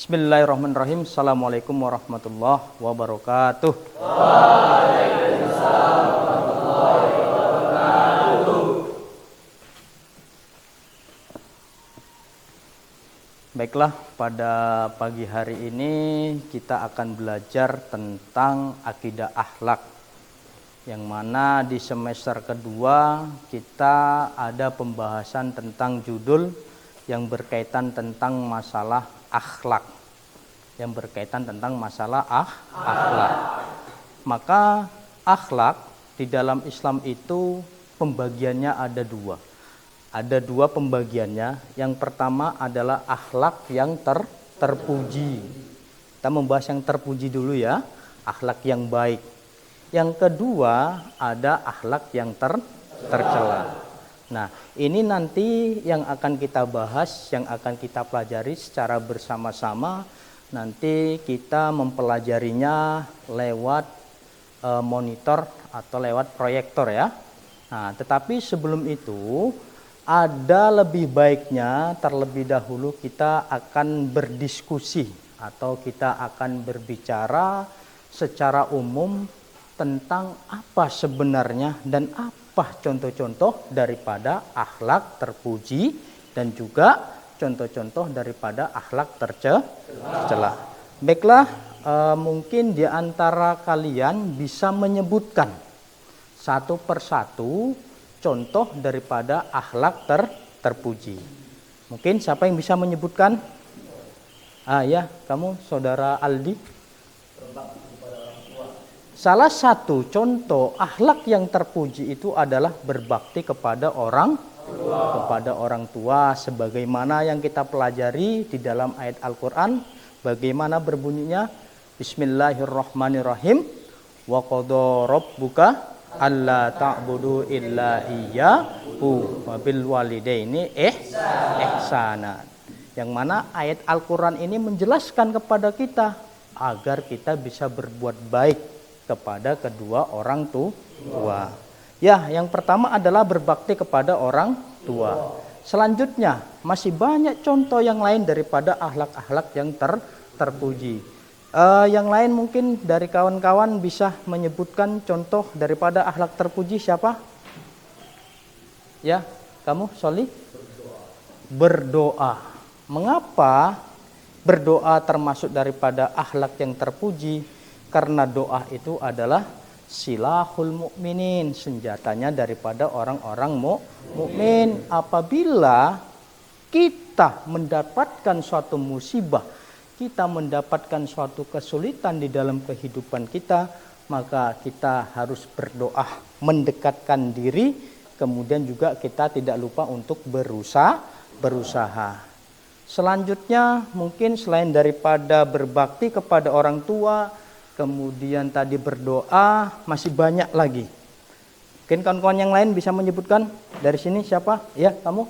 Bismillahirrahmanirrahim. Assalamualaikum warahmatullahi wabarakatuh. Baiklah, pada pagi hari ini kita akan belajar tentang akidah akhlak, yang mana di semester kedua kita ada pembahasan tentang judul yang berkaitan tentang masalah akhlak, akhlak. Maka akhlak di dalam Islam itu pembagiannya ada dua. Ada dua pembagiannya. Yang pertama adalah akhlak yang terpuji. Kita membahas yang terpuji dulu ya, akhlak yang baik. Yang kedua ada akhlak yang tercela. Nah, ini nanti yang akan kita bahas, yang akan kita pelajari secara bersama-sama. Nanti kita mempelajarinya lewat monitor atau lewat proyektor ya. Nah, tetapi sebelum itu ada lebih baiknya terlebih dahulu kita akan berdiskusi atau kita akan berbicara secara umum tentang apa sebenarnya dan apa contoh-contoh daripada akhlak terpuji dan juga contoh-contoh daripada akhlak tercela. Baiklah, mungkin di antara kalian bisa menyebutkan satu persatu contoh daripada akhlak terpuji. Mungkin siapa yang bisa menyebutkan? Ya, kamu saudara Aldi. Salah satu contoh akhlak yang terpuji itu adalah berbakti kepada orang tua, sebagaimana yang kita pelajari di dalam ayat Al-Qur'an. Bagaimana berbunyinya? Bismillahirrahmanirrahim. Wa qadha rabbuka alla ta'budu illa iyyahu wa bil walidaini ihsana. Yang mana ayat Al-Qur'an ini menjelaskan kepada kita agar kita bisa berbuat baik kepada kedua orang tua. Ya, yang pertama adalah berbakti kepada orang tua. Selanjutnya masih banyak contoh yang lain daripada akhlak-akhlak yang terpuji. Yang lain mungkin dari kawan-kawan bisa menyebutkan contoh daripada akhlak terpuji siapa? Ya, kamu Soli? Berdoa. Mengapa berdoa termasuk daripada akhlak yang terpuji? Karena doa itu adalah silahul mukminin, senjatanya daripada orang-orang mukmin. Apabila kita mendapatkan suatu musibah, kita mendapatkan suatu kesulitan di dalam kehidupan kita, maka kita harus berdoa, mendekatkan diri, kemudian juga kita tidak lupa untuk berusaha. Selanjutnya mungkin selain daripada berbakti kepada orang tua, kemudian tadi berdoa, masih banyak lagi. Mungkin kawan-kawan yang lain bisa menyebutkan dari sini siapa? Ya, kamu?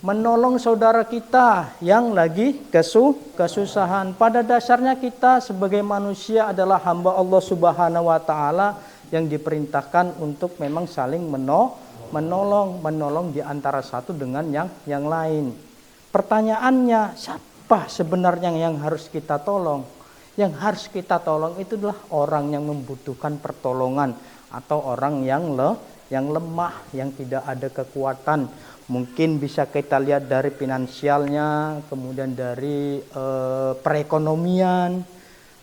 Menolong saudara kita yang lagi kesusahan. Pada dasarnya kita sebagai manusia adalah hamba Allah Subhanahu wa taala yang diperintahkan untuk memang saling menolong di antara satu dengan yang lain. Pertanyaannya, siapa sebenarnya yang harus kita tolong? Yang harus kita tolong itu adalah orang yang membutuhkan pertolongan atau orang yang lemah, yang tidak ada kekuatan. Mungkin bisa kita lihat dari finansialnya, kemudian dari perekonomian,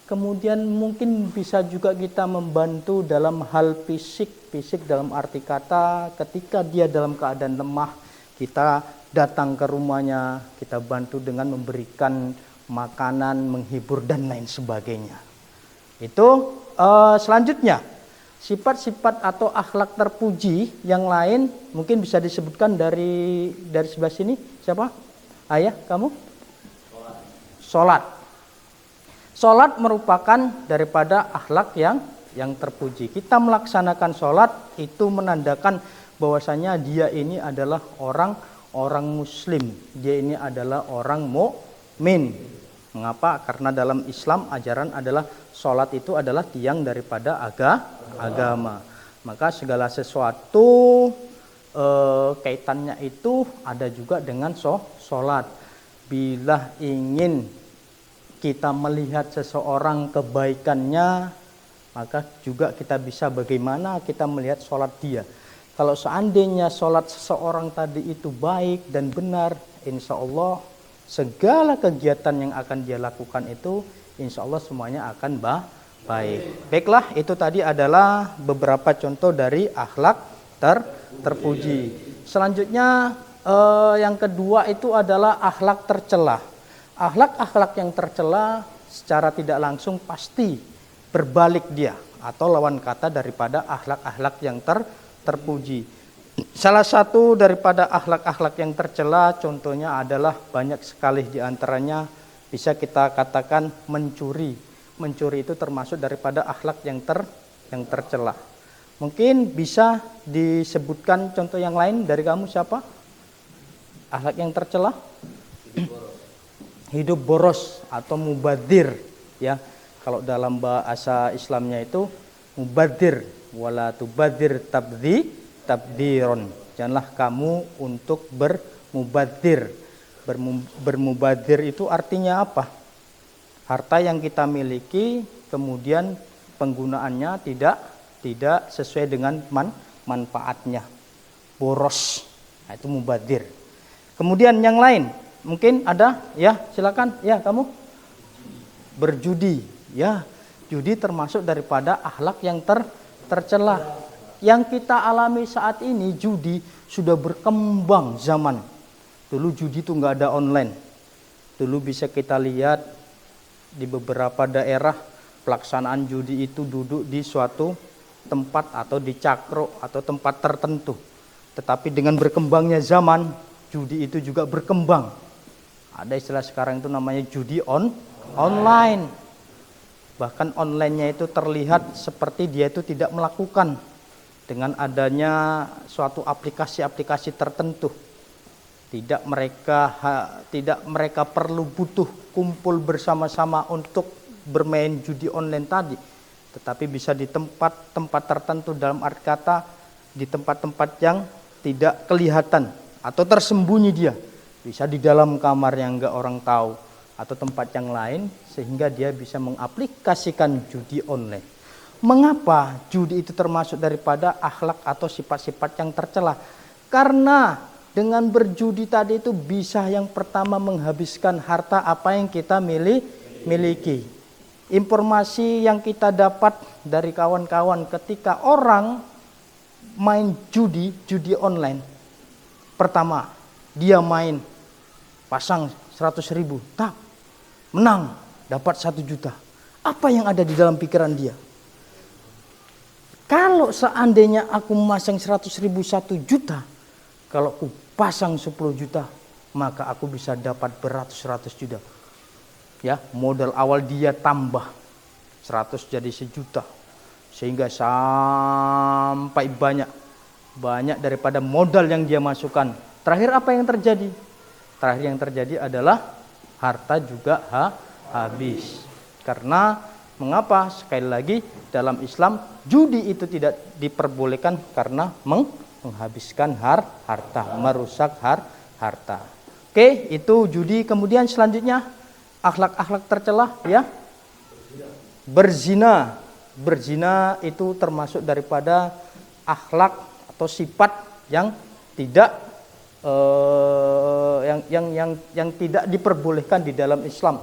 kemudian mungkin bisa juga kita membantu dalam hal fisik dalam arti kata ketika dia dalam keadaan lemah, kita datang ke rumahnya, kita bantu dengan memberikan makanan, menghibur dan lain sebagainya. Itu selanjutnya sifat-sifat atau akhlak terpuji yang lain mungkin bisa disebutkan dari sebelah sini. Siapa? Ayah, kamu? Salat merupakan daripada akhlak yang terpuji. Kita melaksanakan salat itu menandakan bahwasanya dia ini adalah orang muslim. Dia ini adalah orang mukmin. Mengapa? Karena dalam Islam ajaran adalah salat itu adalah tiang daripada agama. Maka segala sesuatu kaitannya itu ada juga dengan sholat. bila ingin kita melihat seseorang kebaikannya, maka juga kita bisa bagaimana kita melihat sholat dia. Kalau seandainya sholat seseorang tadi itu baik dan benar, insya Allah segala kegiatan yang akan dia lakukan itu insya Allah semuanya akan baik. Baiklah, itu tadi adalah beberapa contoh dari akhlak terpuji. Selanjutnya yang kedua itu adalah akhlak tercela. Akhlak-akhlak yang tercela secara tidak langsung pasti berbalik dia atau lawan kata daripada akhlak-akhlak yang terpuji. Salah satu daripada akhlak-akhlak yang tercela contohnya adalah banyak sekali diantaranya bisa kita katakan mencuri. Mencuri itu termasuk daripada akhlak yang tercela. Mungkin bisa disebutkan contoh yang lain dari kamu siapa? Akhlak yang tercela? Hidup boros atau mubadir, ya. Kalau dalam bahasa Islamnya itu mubadir, wala tubadir tabdiron. Janganlah kamu untuk bermubadir. Bermubadir itu artinya apa? Harta yang kita miliki kemudian penggunaannya tidak sesuai dengan manfaatnya. Boros. Nah, itu mubadir. Kemudian yang lain, mungkin ada, ya silakan, ya kamu berjudi, ya judi termasuk daripada akhlak yang tercela. Yang kita alami saat ini judi sudah berkembang zaman. Dulu judi itu nggak ada online. Dulu bisa kita lihat di beberapa daerah pelaksanaan judi itu duduk di suatu tempat atau di cakro atau tempat tertentu. Tetapi dengan berkembangnya zaman, judi itu juga berkembang. Ada istilah sekarang itu namanya judi online. Bahkan online-nya itu terlihat seperti dia itu tidak melakukan dengan adanya suatu aplikasi-aplikasi tertentu. Tidak mereka perlu butuh kumpul bersama-sama untuk bermain judi online tadi. Tetapi bisa di tempat-tempat tertentu, dalam arti kata di tempat-tempat yang tidak kelihatan atau tersembunyi dia. Bisa di dalam kamar yang enggak orang tahu atau tempat yang lain sehingga dia bisa mengaplikasikan judi online. Mengapa judi itu termasuk daripada akhlak atau sifat-sifat yang tercela? Karena dengan berjudi tadi itu bisa yang pertama menghabiskan harta apa yang kita miliki. Informasi yang kita dapat dari kawan-kawan ketika orang main judi online. Pertama, dia main pasang 100.000, tak menang, dapat 1 juta. Apa yang ada di dalam pikiran dia? Kalau seandainya aku memasang 100.000 1 juta, kalau aku pasang 10 juta, maka aku bisa dapat beratus-ratus juta. Ya, modal awal dia tambah 100 jadi 1 juta. Sehingga sampai banyak daripada modal yang dia masukkan. Terakhir apa yang terjadi? Terakhir yang terjadi adalah harta juga habis. Karena mengapa? Sekali lagi dalam Islam judi itu tidak diperbolehkan karena menghabiskan harta, merusak harta. Oke, itu judi. Kemudian selanjutnya akhlak-akhlak tercela, ya. Berzina. Berzina itu termasuk daripada akhlak atau sifat yang tidak yang tidak diperbolehkan di dalam Islam.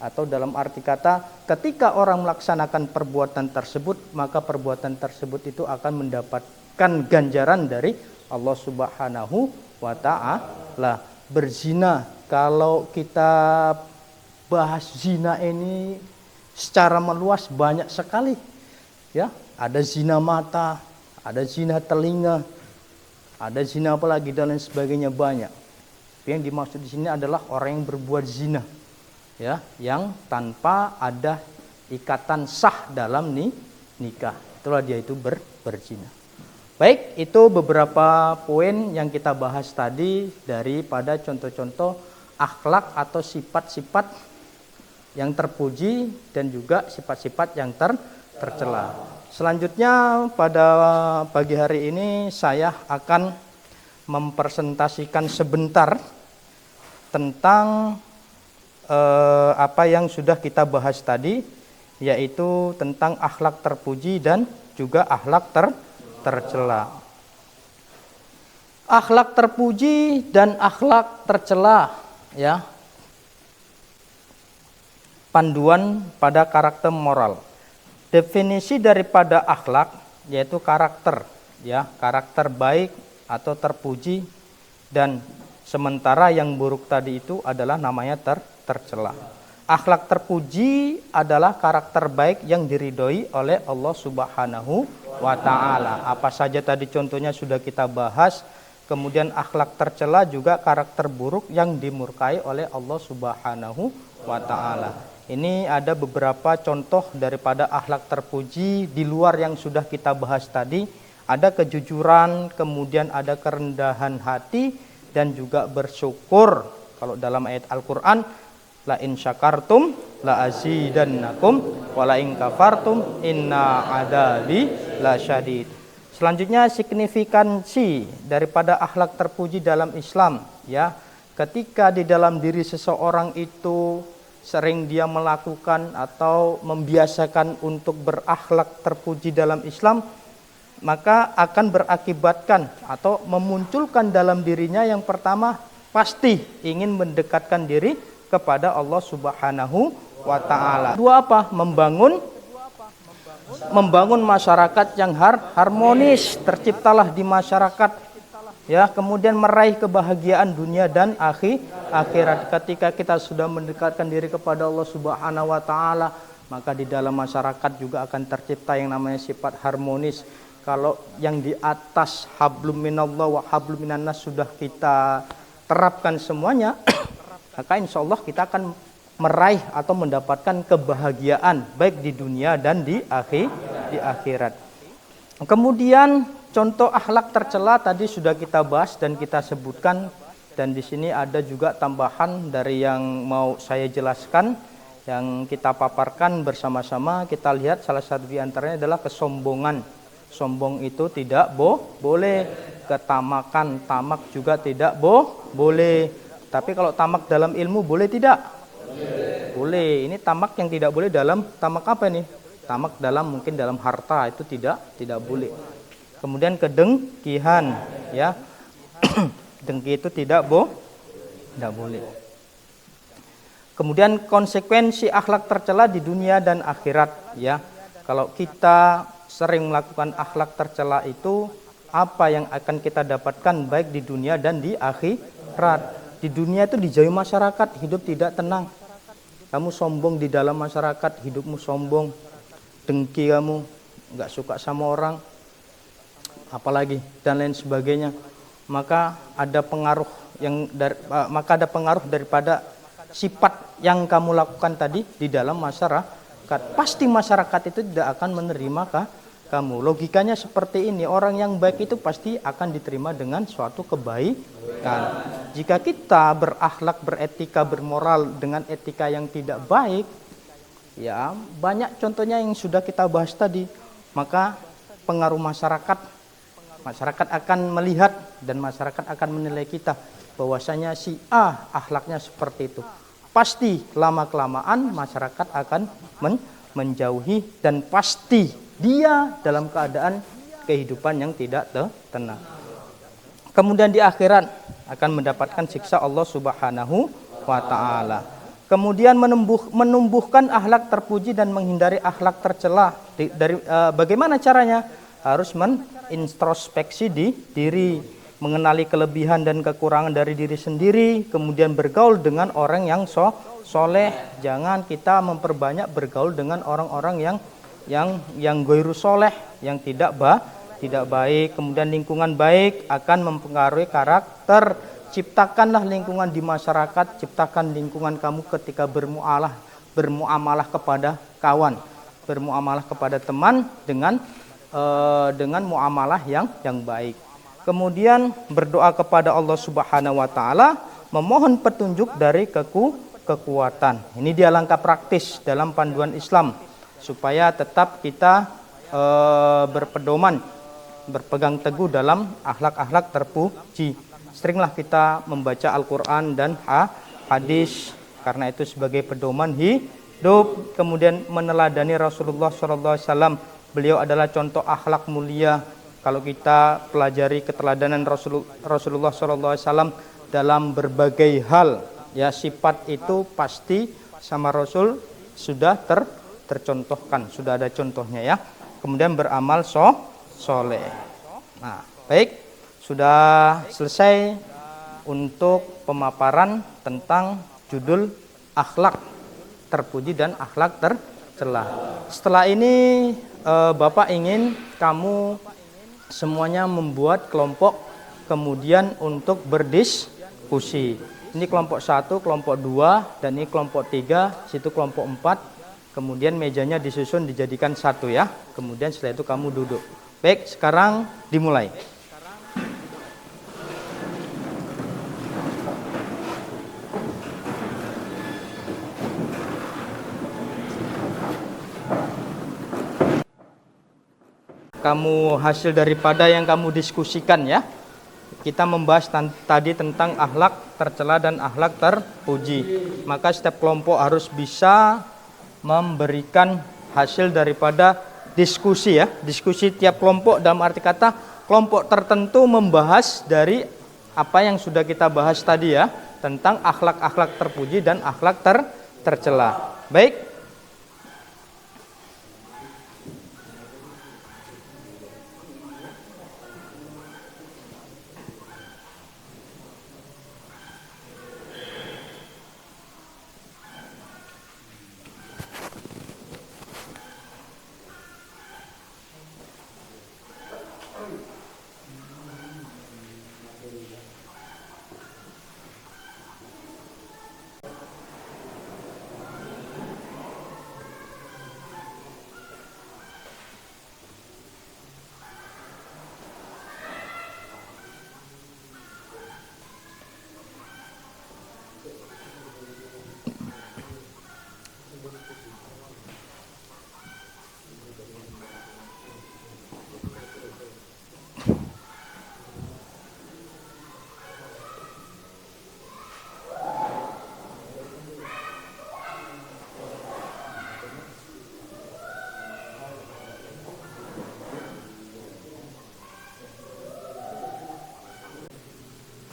Atau dalam arti kata ketika orang melaksanakan perbuatan tersebut, maka perbuatan tersebut itu akan mendapatkan ganjaran dari Allah Subhanahu wa ta'ala. Berzina, kalau kita bahas zina ini secara meluas banyak sekali, ya. Ada zina mata, ada zina telinga, ada zina apalagi dan lain sebagainya, banyak. Yang dimaksud di sini adalah orang yang berbuat zina, ya, yang tanpa ada ikatan sah dalam nikah. Itulah dia itu berzina. Baik, itu beberapa poin yang kita bahas tadi daripada contoh-contoh akhlak atau sifat-sifat yang terpuji dan juga sifat-sifat yang tercela. Selanjutnya pada pagi hari ini saya akan mempresentasikan sebentar tentang apa yang sudah kita bahas tadi, yaitu tentang akhlak terpuji dan juga akhlak tercela. Akhlak terpuji dan akhlak tercela, ya. Panduan pada karakter moral. Definisi daripada akhlak yaitu karakter, ya, karakter baik atau terpuji, dan sementara yang buruk tadi itu adalah namanya tercela. Akhlak terpuji adalah karakter baik yang diridhoi oleh Allah Subhanahu wa taala. Apa saja tadi contohnya sudah kita bahas. Kemudian akhlak tercela juga karakter buruk yang dimurkai oleh Allah Subhanahu wa taala. Ini ada beberapa contoh daripada akhlak terpuji di luar yang sudah kita bahas tadi. Ada kejujuran, kemudian ada kerendahan hati dan juga bersyukur. Kalau dalam ayat Al-Qur'an, la in syakartum la azidannakum wa la in kafartum inna adabi lasyadid. Selanjutnya signifikansi daripada akhlak terpuji dalam Islam, ya. Ketika di dalam diri seseorang itu sering dia melakukan atau membiasakan untuk berakhlak terpuji dalam Islam, maka akan berakibatkan atau memunculkan dalam dirinya yang pertama pasti ingin mendekatkan diri kepada Allah Subhanahu wa taala. Dua apa? Membangun masyarakat yang harmonis, terciptalah di masyarakat, ya, kemudian meraih kebahagiaan dunia dan akhirat. Ketika kita sudah mendekatkan diri kepada Allah Subhanahu wa taala, maka di dalam masyarakat juga akan tercipta yang namanya sifat harmonis. Kalau yang di atas hablum minallah wa hablum minannas sudah kita terapkan semuanya, maka insya Allah kita akan meraih atau mendapatkan kebahagiaan baik di dunia dan di akhirat. Kemudian contoh akhlak tercela tadi sudah kita bahas dan kita sebutkan, dan di sini ada juga tambahan dari yang mau saya jelaskan yang kita paparkan bersama-sama. Kita lihat salah satu di antaranya adalah kesombongan. Sombong itu tidak boleh. Ketamakan, tamak juga tidak boleh. Tapi kalau tamak dalam ilmu boleh tidak? Boleh. Ini tamak yang tidak boleh dalam tamak apa ini? Tamak dalam mungkin dalam harta itu tidak boleh. Kemudian kedengkian, ya. Dengki itu tidak boleh. Kemudian konsekuensi akhlak tercela di dunia dan akhirat, ya. Kalau kita sering melakukan akhlak tercela itu, apa yang akan kita dapatkan baik di dunia dan di akhirat. Di dunia itu dijauhi masyarakat, hidup tidak tenang. Kamu sombong di dalam masyarakat, hidupmu sombong. Dengki kamu, nggak suka sama orang, apalagi dan lain sebagainya. Maka ada pengaruh daripada sifat yang kamu lakukan tadi di dalam masyarakat. Pasti masyarakat itu tidak akan menerima kamu. Logikanya seperti ini, orang yang baik itu pasti akan diterima dengan suatu kebaikan. Jika kita berakhlak, beretika, bermoral dengan etika yang tidak baik, ya banyak contohnya yang sudah kita bahas tadi, maka pengaruh masyarakat akan melihat dan masyarakat akan menilai kita bahwasanya si A akhlaknya seperti itu. Pasti lama-kelamaan masyarakat akan menjauhi dan pasti dia dalam keadaan kehidupan yang tidak tenang. Kemudian di akhirat akan mendapatkan siksa Allah Subhanahu wa taala. Kemudian menumbuhkan akhlak terpuji dan menghindari akhlak tercela. Bagaimana caranya? Harus menintrospeksi diri, mengenali kelebihan dan kekurangan dari diri sendiri, kemudian bergaul dengan orang yang soleh. Jangan kita memperbanyak bergaul dengan orang-orang yang ghairu soleh, yang tidak baik. Kemudian lingkungan baik akan mempengaruhi karakter. Ciptakanlah lingkungan di masyarakat, ciptakan lingkungan kamu ketika bermuamalah kepada kawan, bermuamalah kepada teman dengan muamalah yang baik. Kemudian berdoa kepada Allah Subhanahu wa taala, memohon petunjuk dari kekuatan. Ini dia langkah praktis dalam panduan Islam supaya tetap kita berpedoman, berpegang teguh dalam akhlak-akhlak terpuji. Seringlah kita membaca Al-Quran dan hadis, karena itu sebagai pedoman hidup. Kemudian meneladani Rasulullah SAW. Beliau adalah contoh akhlak mulia. Kalau kita pelajari keteladanan Rasulullah SAW dalam berbagai hal, ya, sifat itu pasti sama Rasul sudah tercontohkan, sudah ada contohnya, ya. Kemudian beramal soleh. Nah, baik, sudah selesai untuk pemaparan tentang judul akhlak terpuji dan akhlak tercela. Setelah ini Bapak ingin kamu semuanya membuat kelompok, kemudian untuk berdiskusi. Ini kelompok 1, kelompok 2, dan ini kelompok 3, situ kelompok 4. Kemudian mejanya disusun dijadikan 1, ya. Kemudian setelah itu kamu duduk. Baik, sekarang dimulai. Kamu hasil daripada yang kamu diskusikan, ya. Kita membahas tadi tentang akhlak tercela dan akhlak terpuji. Maka setiap kelompok harus bisa memberikan hasil daripada diskusi, ya. Diskusi tiap kelompok dalam arti kata kelompok tertentu membahas dari apa yang sudah kita bahas tadi, ya, tentang akhlak-akhlak terpuji dan akhlak tercela. Baik.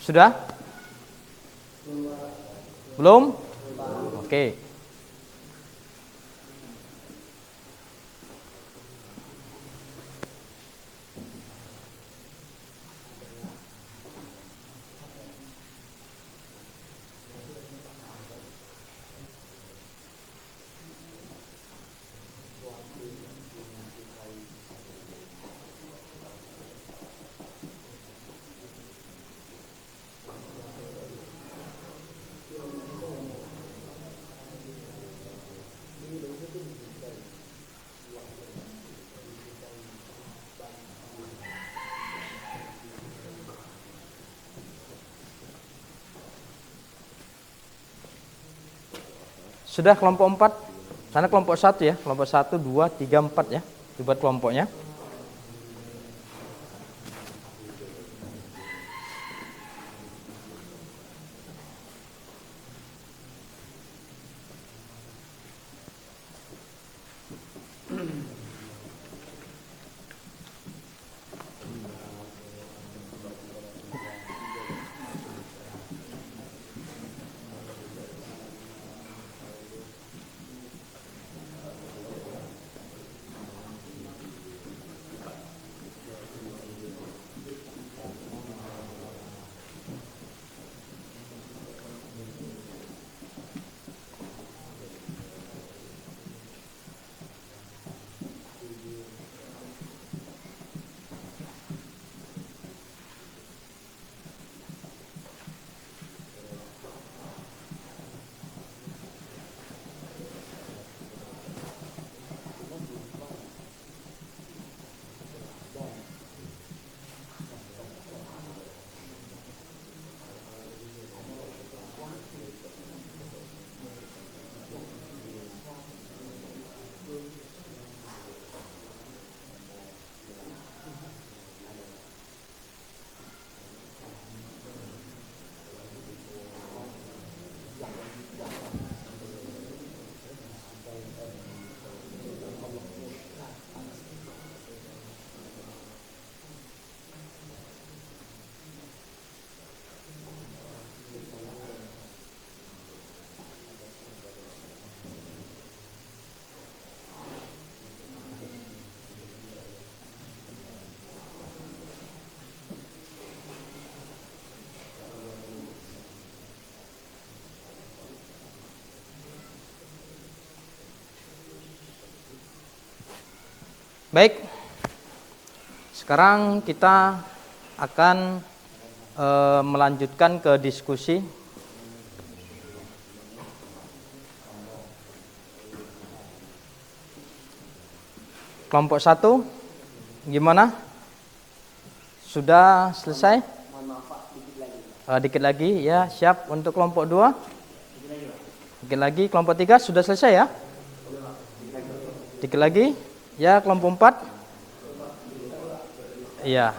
Sudah? Belum? Oke. Sudah kelompok 4? Sana kelompok 1, ya. Kelompok 1, 2, 3, 4, ya. Dibuat kelompoknya. Baik, sekarang kita akan melanjutkan ke diskusi. Kelompok 1, gimana? Sudah selesai? Dikit lagi, ya, siap untuk kelompok 2? Dikit lagi, kelompok 3 sudah selesai ya? Dikit lagi, ya, kelompok 4? Iya.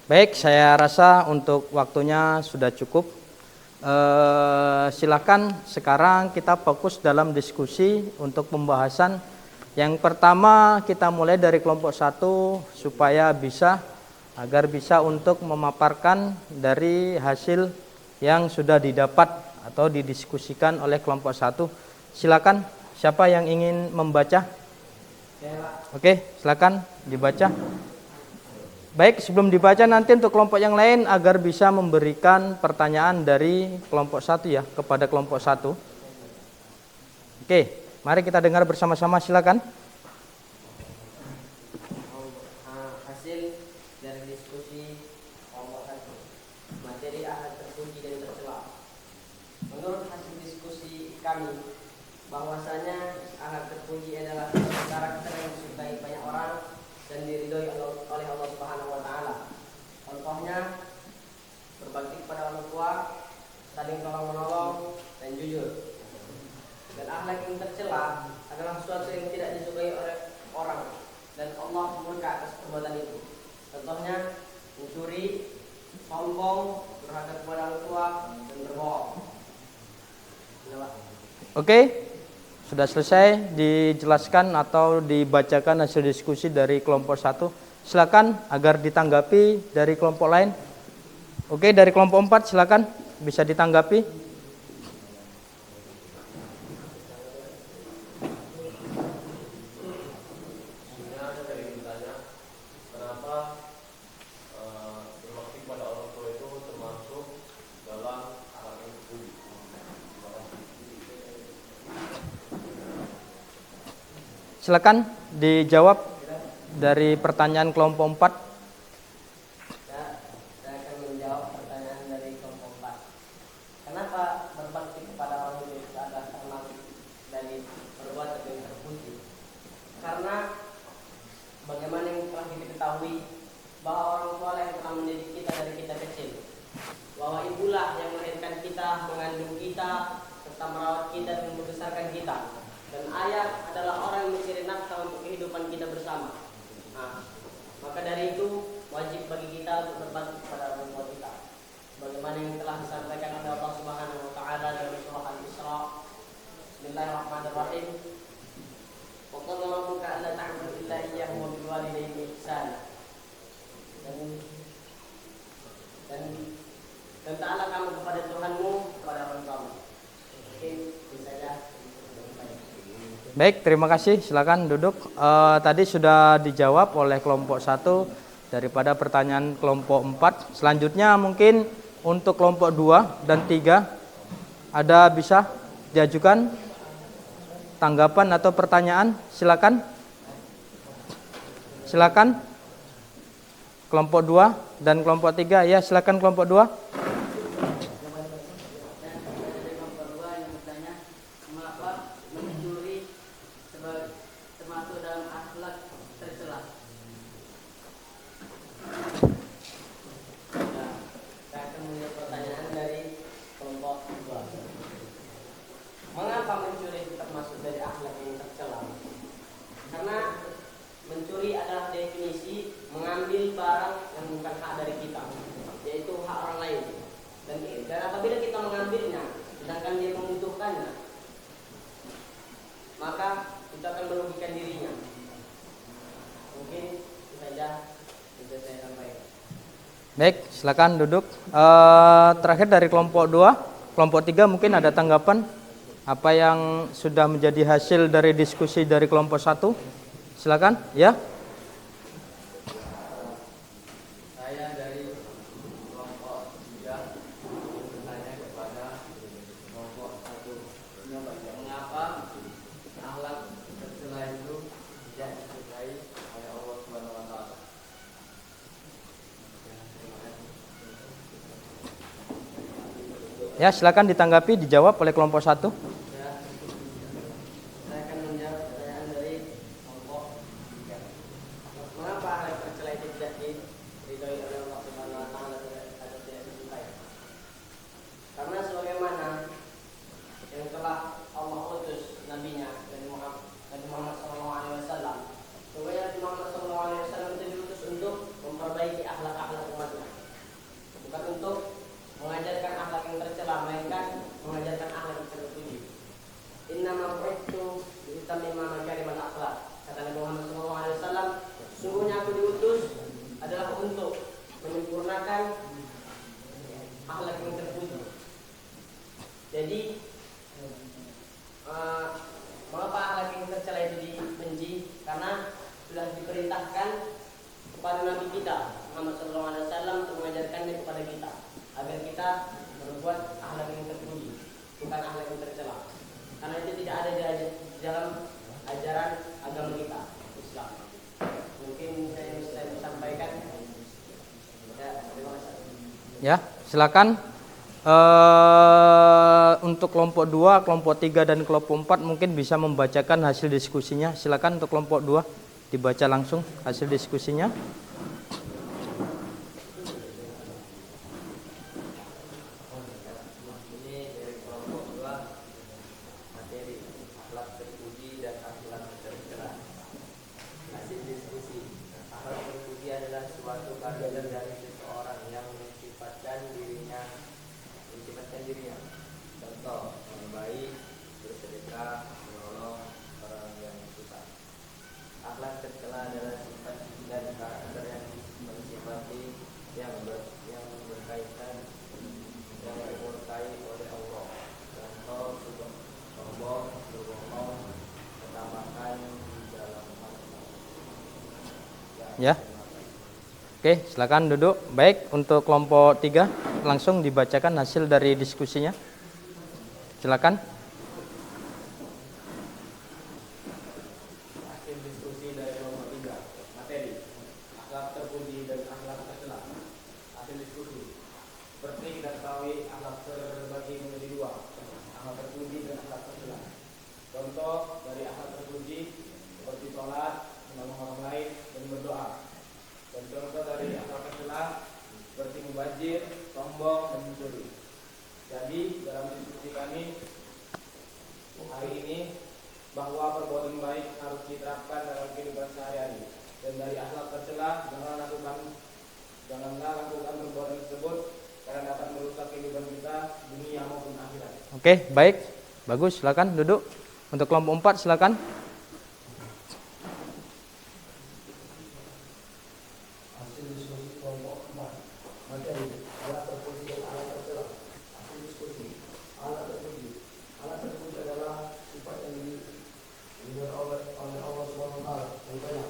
Baik, saya rasa untuk waktunya sudah cukup. Silakan sekarang kita fokus dalam diskusi untuk pembahasan. Yang pertama kita mulai dari kelompok 1 supaya agar bisa untuk memaparkan dari hasil yang sudah didapat atau didiskusikan oleh kelompok 1. Silakan, siapa yang ingin membaca? Oke, silakan dibaca. Baik, sebelum dibaca nanti untuk kelompok yang lain agar bisa memberikan pertanyaan dari kelompok 1 ya kepada kelompok 1. Oke, mari kita dengar bersama-sama, silakan. Hasil dari diskusi kelompok 1, materi ahad terpuji dan tercela. Menurut hasil diskusi kami, bahwasanya ahad terpuji adalah karakter yang disukai banyak orang dan diridhoi oleh Allah Subhanahu wa taala. Contohnya berbakti kepada orang tua, saling tolong-menolong dan jujur. Dan akhlak yang tercela adalah sesuatu yang tidak disukai oleh orang dan Allah murka atas perbuatan itu. Contohnya mencuri, sombong, durhaka kepada orang tua dan berbohong. Oke. Sudah selesai dijelaskan atau dibacakan hasil diskusi dari kelompok 1. Silakan agar ditanggapi dari kelompok lain. Oke, dari kelompok 4 silakan bisa ditanggapi. Silakan dijawab dari pertanyaan kelompok 4. Saya akan menjawab pertanyaan dari kelompok 4. Kenapa berbakti kepada orang itu adalah termasuk dari perbuatan yang terpuji? Karena bagaimana yang telah kita ketahui bahwa orang tua yang telah mendidik kita dari kita kecil, bahwa ibulah yang melahirkan kita, mengandung kita, serta merawat kita dan membesarkan kita. Dan ayah adalah orang yang mencari nafkah untuk kehidupan kita bersama. Nah, maka dari itu wajib bagi kita untuk berbakti kepada orang tua kita. Bagaimana yang telah disampaikan oleh Allah Subhanahu wa taala dalam surah Al-Isra. Bismillahirrahmanirrahim. Wa qala rabbuka alla ta'budu illa iyyahu wa bil walidayni ihsana. Dan ta'ala kamu kepada Tuhanmu, kepada orang tuamu. Oke, bisa saja. Baik, terima kasih. Silakan duduk. Tadi sudah dijawab oleh kelompok 1 daripada pertanyaan kelompok 4. Selanjutnya mungkin untuk kelompok 2 dan 3 ada bisa diajukan tanggapan atau pertanyaan. Silakan. Silakan. Kelompok 2 dan kelompok 3. Ya, silakan kelompok 2. Maka itu akan merugikan dirinya. Mungkin itu saja bisa saya sampaikan. Baik, silakan duduk. Terakhir dari kelompok 2, kelompok 3 mungkin ada tanggapan apa yang sudah menjadi hasil dari diskusi dari kelompok 1? Silakan, ya. Saya dari kelompok 3 bertanya kepada kelompok 1, mengapa akhlak tercela itu tidak disukai oleh Allah Subhanahu wa taala? Ya, silakan ditanggapi, dijawab oleh kelompok 1. Ya, saya akan menjawab pertanyaan dari kelompok 3. Mengapa akhlak tercela itu tidak diridhoi oleh Allah Subhanahu wa taala atau tidak disukai? Karena sebagaimana yang telah Allah utus nabinya Nabi Muhammad SAW, sehingga Nabi Muhammad SAW itu diutus untuk memperbaiki akhlak-akhlak umatnya, bukan untuk mengajarkan akhlak yang tercela, melainkan mengajarkan akhlak yang terpuji. Innama bu'ithtu liutammima makarimal akhlak, kata Nabi Muhammad SAW, sungguhnya aku diutus adalah untuk menyempurnakan akhlak yang terpuji. Jadi mengapa akhlak yang tercela itu dibenci? Karena sudah diperintahkan kepada Nabi kita Muhammad SAW untuk mengajarkannya kepada kita agar kita berbuat akhlak yang terpuji, bukan akhlak yang tercela. Karena itu tidak ada di dalam ajaran agama kita, Islam. Mungkin saya bisa sampaikan. Ya, terima kasih. Ya, silakan. Untuk kelompok 2, kelompok 3 dan kelompok 4 mungkin bisa membacakan hasil diskusinya. Silakan untuk kelompok 2 dibaca langsung hasil diskusinya. Ini dari kelompok 2, materi akhlak terpuji dan akhlak tercela. Hasil diskusi, akhlak terpuji adalah suatu karakter dari seseorang yang mensifatkan dirinya. Contoh, yang baik, bersedekah, menolong orang yang susah. Akhlak tercela adalah sifat dan karakter yang mensifati yang berkaitan yang dimurkai oleh Allah. Contoh, sombong, berbohong, ketamakan di dalam harta. Ya. Oke, silakan duduk. Baik, untuk kelompok 3 langsung dibacakan hasil dari diskusinya. Silakan. Hasil diskusi dari kelompok 3, materi akhlak terpuji dan akhlak tercela. Hasil diskusi, seperti kita ketahui akhlak terbagi menjadi 2, akhlak terpuji dan akhlak tercela. Contoh dari akhlak terpuji seperti sholat, menolong orang lain, dan berdoa. Dan contoh dari akhlak tercela seperti mubazir, sombong, dan mencuri. Jadi dalam diskusi kami hari ini bahwa perbuatan baik harus diterapkan dalam kehidupan sehari-hari. Dan dari akhlak tercela, janganlah lakukan perbuatan tersebut karena dapat merusak kehidupan kita dunia maupun akhirat. Oke, baik. Bagus, silakan duduk. Untuk kelompok 4 silakan. Hasil diskusi kelompok 4, materi akhlak terpuji dan akhlak tercela. Hasil diskusi, akhlak terpuji adalah sifat yang dimiliki oleh Allah Subhanahu wa taala. Contohnya,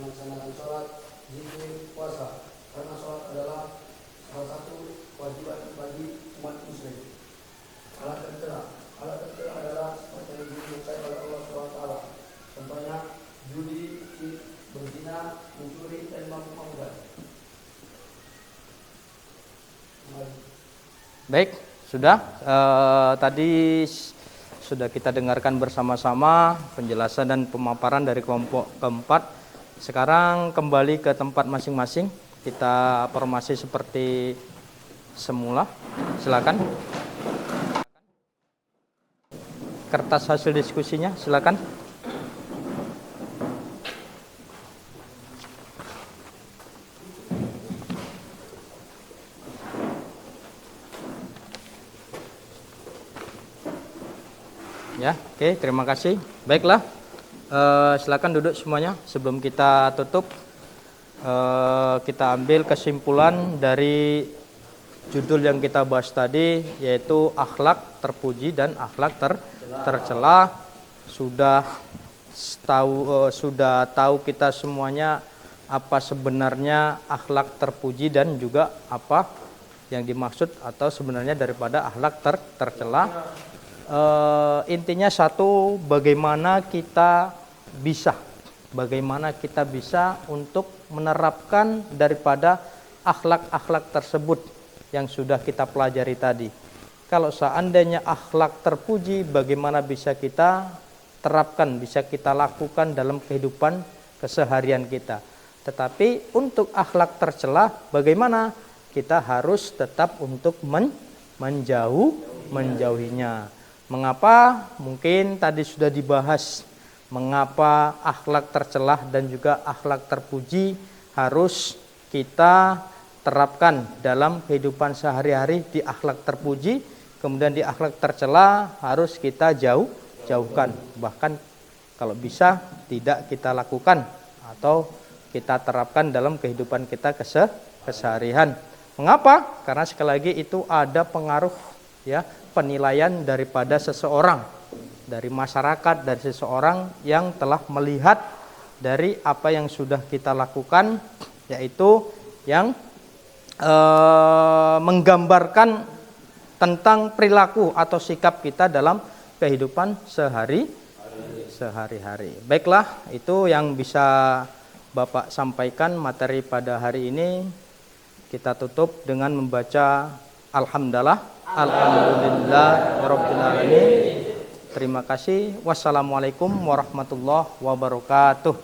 melaksanakan sholat, zikir, puasa. Karena sholat adalah salah satu kewajiban bagi umat muslim. Akhlak tercela adalah sifat yang dimiliki oleh Allah Subhanahu wa taala. Contohnya, judi, berzina, mencuri, dan mabuk-mabukan. Baik, sudah. Tadi sudah kita dengarkan bersama-sama penjelasan dan pemaparan dari kelompok keempat. Sekarang kembali ke tempat masing-masing. Kita formasi seperti semula. Silakan. Kertas hasil diskusinya, silakan. Ya, oke, terima kasih. Baiklah, silakan duduk semuanya sebelum kita tutup. kita ambil kesimpulan dari judul yang kita bahas tadi, yaitu akhlak terpuji dan akhlak tercela. Sudah tahu kita semuanya apa sebenarnya akhlak terpuji dan juga apa yang dimaksud atau sebenarnya daripada akhlak tercela. Intinya satu, bagaimana kita bisa untuk menerapkan daripada akhlak-akhlak tersebut yang sudah kita pelajari tadi. Kalau seandainya akhlak terpuji, bagaimana bisa kita terapkan, bisa kita lakukan dalam kehidupan keseharian kita. Tetapi untuk akhlak tercela, bagaimana? Kita harus tetap untuk menjauhinya. Mengapa? Mungkin tadi sudah dibahas mengapa akhlak tercelah dan juga akhlak terpuji harus kita terapkan dalam kehidupan sehari-hari. Di akhlak terpuji, kemudian di akhlak tercela harus kita jauhkan. Bahkan kalau bisa tidak kita lakukan atau kita terapkan dalam kehidupan kita keseharian. Mengapa? Karena sekali lagi itu ada pengaruh penilaian daripada seseorang, dari masyarakat, dari seseorang yang telah melihat dari apa yang sudah kita lakukan, yaitu yang menggambarkan tentang perilaku atau sikap kita dalam kehidupan sehari-hari. Baiklah, itu yang bisa Bapak sampaikan materi pada hari ini. Kita tutup dengan membaca Alhamdulillah Rabbil Alamin. Terima kasih. Wassalamualaikum warahmatullahi wabarakatuh.